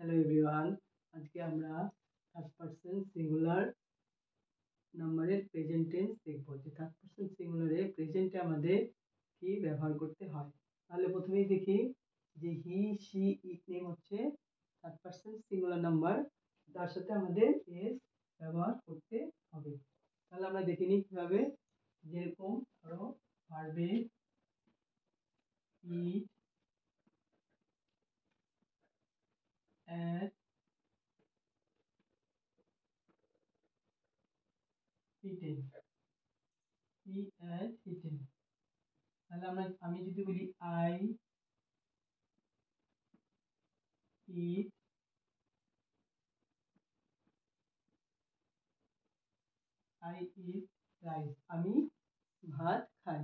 Hello everyone, আজকে আমরা third person singular নাম্বারের প্রেজেন্ট টেন্স দেখব। যে থার্ড পারসন সিঙ্গুলারে প্রেজেন্টে আমাদের কি ব্যবহার করতে হয়। তাহলে প্রথমেই দেখি যে হি, শি, ইট নেম হচ্ছে থার্ড পারসন সিঙ্গুলার নাম্বার, তার সাথে আমাদের এস ব্যবহার করতে হবে। তাহলে আমরা দেখে নিই কিভাবে। যেরকম ধরো ভার্বে eat, ate, eaten, he ate eaten. তাহলে আমি যদি বলি আই ইট রাইস, আমি ভাত খাই।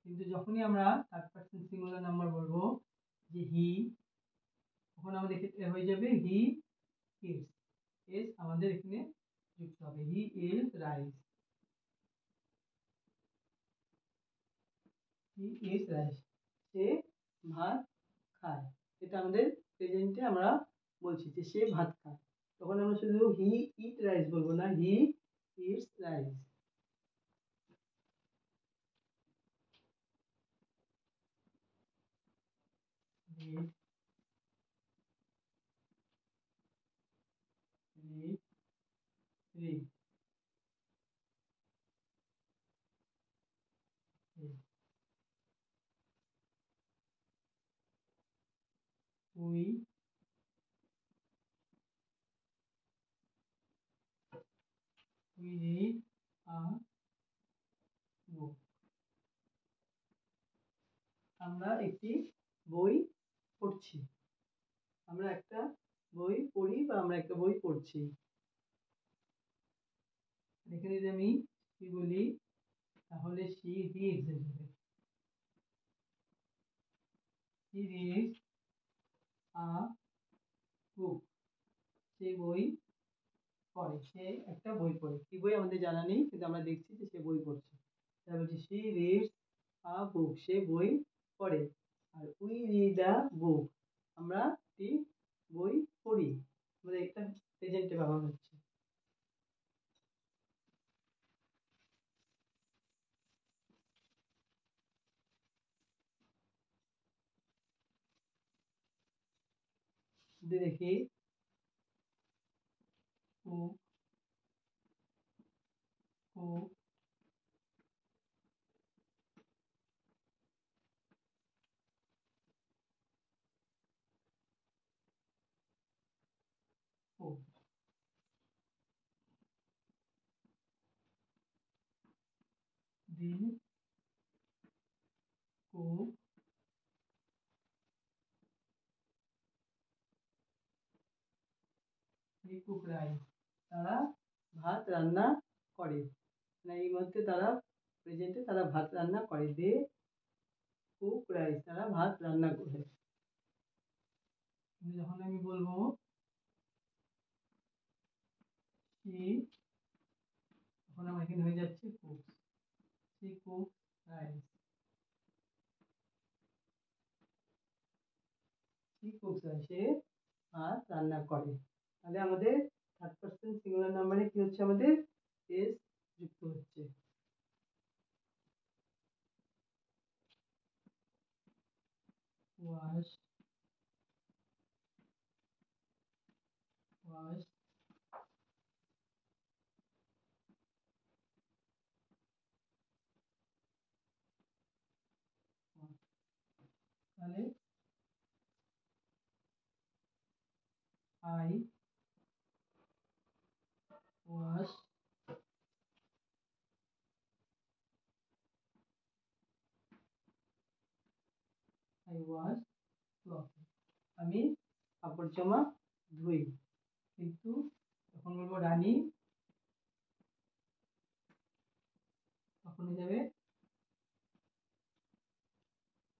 কিন্তু যখনই আমরা থার্ড পারসন সিঙ্গুলার নাম্বার বলবো যে হি, তখন আমাদের ক্ষেত্রে হয়ে যাবে হি ইটস, এস আমাদের এখানে যুক্ত হবে। He is rice, he is rice, সে ভাত খায়। এটা আমাদের প্রেজেন্টে আমরা বলছি যে সে ভাত খায়। তখন আমরা শুধু হি ইট রাইস বলবো না, he eats rice. read, read, read, read. We read a book. আমরা একটি বই পড়ছি। আমরা একটা বই পড়ি বা আমরা একটা বই পড়ছি। এখানে যদি আমি কি বলি, তাহলে she reads হবে। she reads a book, সে বই পড়ে, সে একটা বই পড়ে। কি বই আমাদের জানা নেই, কিন্তু আমরা দেখছি যে সে বই পড়ছে। তাই বলছি she reads a book, সে বই পড়ে। আর we read a book, আমরা একটি বই পড়ি। আমাদের একটা প্রেজেন্টে ব্যবহার হচ্ছে। দেখি cook, cook, cook, then cook, cook rice, তারা ভাত রান্না করে। মানে এই মধ্যে তারা প্রেজেন্টে তারা ভাত রান্না করে। দে কুক রাইস, তারা ভাত রান্না করে। যখন আমি বলবো সি, তখন আমার এখানে হয়ে যাচ্ছে cook, she cook rice, she cook rice, সে ভাত রান্না করে। তাহলে আমাদের থার্ড পারসন সিঙ্গুলার নাম্বারে কি হচ্ছে, আমাদের এস যুক্ত হচ্ছে। ওয়াশ, ওয়াশ, তাহলে আই ওয়াশ ক্লথ, আমি কাপড় জামা ধুই। কিন্তু যখন বলবো রানী, তখন হয়ে যাবে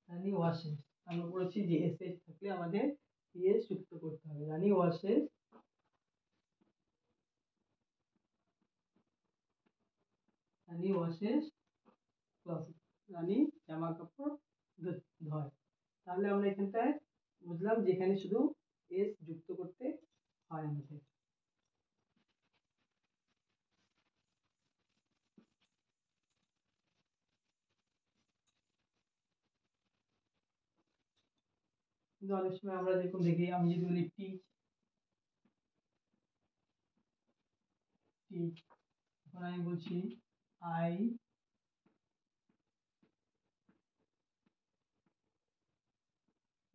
রানী ওয়াশেস। আমরা বলেছি যে এস এস থাকলে আমাদের ইএস যুক্ত করতে হবে। রানী ওয়াশেস, রানী ওয়াশেস ক্লথ, রানী জামা কাপড় ধোয়। তাহলে আমরা এখানটায় বুঝলাম যে এখানে শুধু এস যুক্ত করতে হয় আমাদের। কিন্তু অনেক সময় আমরা যেরকম দেখি, আমি যদি বলি টিচ, টিচ, এখন আমি বলছি I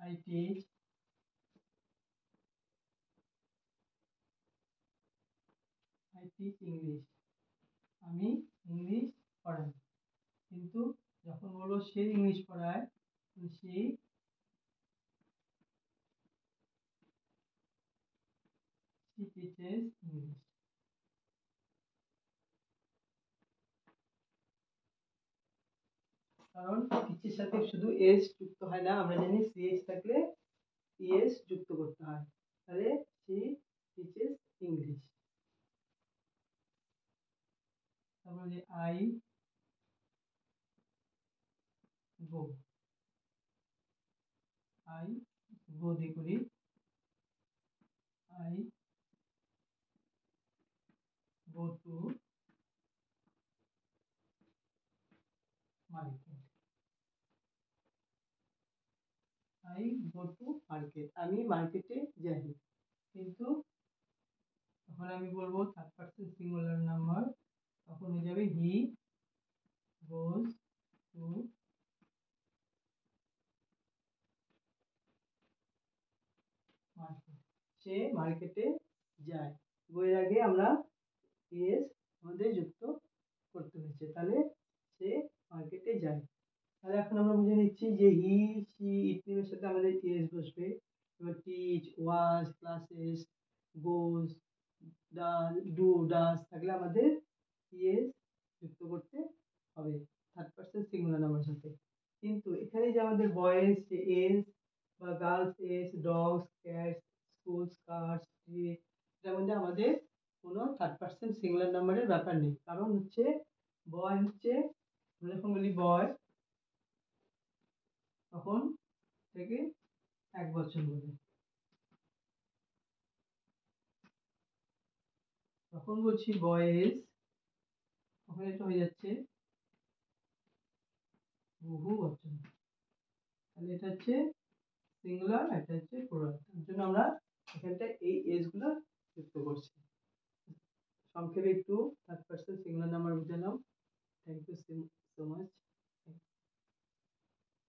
I teach, I teach English, আমি ইংলিশ পড়াই। কিন্তু যখন বলবো সে ইংলিশ পড়ায়, সে টিচেস ইংলিশ। কারণ টিচের সাথে শুধু এস যুক্ত হয় না, আমরা জানি সিএস থাকলে ইএস যুক্ত করতে হয়, তাহলে সি টিচেস ইংলিশ। তারপরে আই গো, আই গো দিয়ে করি, I go to market, I go to market, আমি মার্কেটে যাই। কিন্তু তখন আমি বলবো থার্ড পারসন সিঙ্গুলার নাম্বার, তখন হয়ে যাবে হি গোজ টু মার্কেট, সে মার্কেটে যায়। বইয়ের আগে আমরা ইএস আমাদের যুক্ত করতে হয়েছে, তাহলে সে মার্কেটে যায়। তাহলে এখন আমরা বুঝে নিচ্ছি যে হি সি ইট নেমের সাথে আমাদের ইএস বসবে। এবার teach, watch, classes, goes, do, does থাকলে আমাদের ইএস যুক্ত করতে হবে থার্ড পারসন সিঙ্গুলার নাম্বারের সাথে। কিন্তু এখানে যে আমাদের বয়েজ এস বা girls S, dogs, cats, schools, cars, tree, এটার মধ্যে আমাদের কোনো থার্ড পারসন সিঙ্গুলার নাম্বারের ব্যাপার নেই। কারণ হচ্ছে বয় হচ্ছে, আমরা যখন বলি বয় তখন থেকে 1 বছর বলে, তখন বলছি বয়েজ, তখন এটা হয়ে যাচ্ছে বহু বচন। তাহলে এটা হচ্ছে সিঙ্গুলার, এটা হচ্ছে প্লুরাল, তার জন্য আমরা এখানটা এই এস গুলো যুক্ত করছি। সংক্ষেপে একটু থার্ড পারসন সিঙ্গুলার নাম্বার বুঝালাম। Thank you so much.